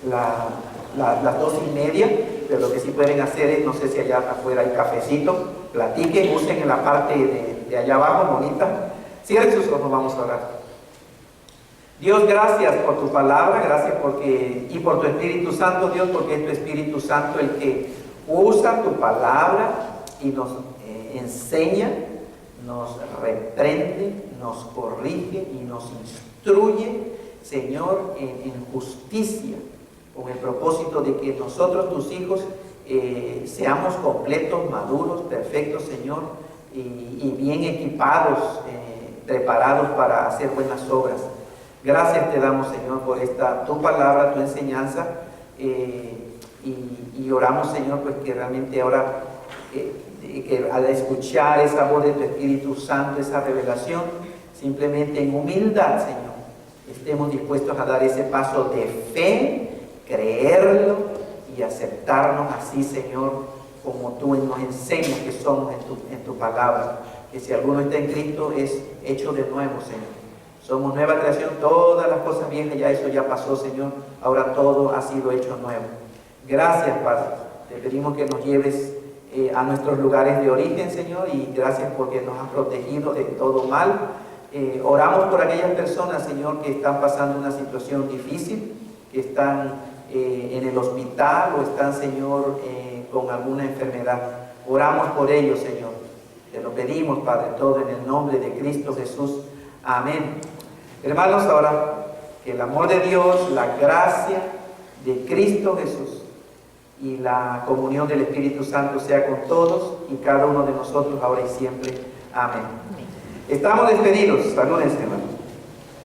2:30, pero lo que sí pueden hacer es, no sé si allá afuera hay cafecito, platiquen, usen en la parte de allá abajo, bonita. Cierren sus ojos, vamos a orar. Dios, gracias por tu palabra, gracias y por tu Espíritu Santo, Dios, porque es tu Espíritu Santo el que usa tu palabra y nos enseña, nos reprende, nos corrige y nos instruye, Señor, en justicia, con el propósito de que nosotros, tus hijos, seamos completos, maduros, perfectos, Señor, y bien equipados, preparados para hacer buenas obras. Gracias te damos, Señor, por tu palabra, tu enseñanza, y oramos, Señor, pues que realmente ahora, que al escuchar esa voz de tu Espíritu Santo, esa revelación, simplemente en humildad, Señor, estemos dispuestos a dar ese paso de fe, creerlo y aceptarnos así, Señor, como tú nos enseñas que somos en tu palabra. Que si alguno está en Cristo es hecho de nuevo, Señor. Somos nueva creación, todas las cosas viejas, ya eso ya pasó, Señor. Ahora todo ha sido hecho nuevo. Gracias, Padre. Te pedimos que nos lleves a nuestros lugares de origen, Señor, y gracias porque nos has protegido de todo mal. Oramos por aquellas personas, Señor, que están pasando una situación difícil, que están en el hospital o están, Señor, con alguna enfermedad. Oramos por ellos, Señor. Te lo pedimos, Padre, todo en el nombre de Cristo Jesús. Amén. Hermanos, ahora que el amor de Dios, la gracia de Cristo Jesús y la comunión del Espíritu Santo sea con todos y cada uno de nosotros ahora y siempre. Amén. Estamos despedidos. Salúdense, hermanos.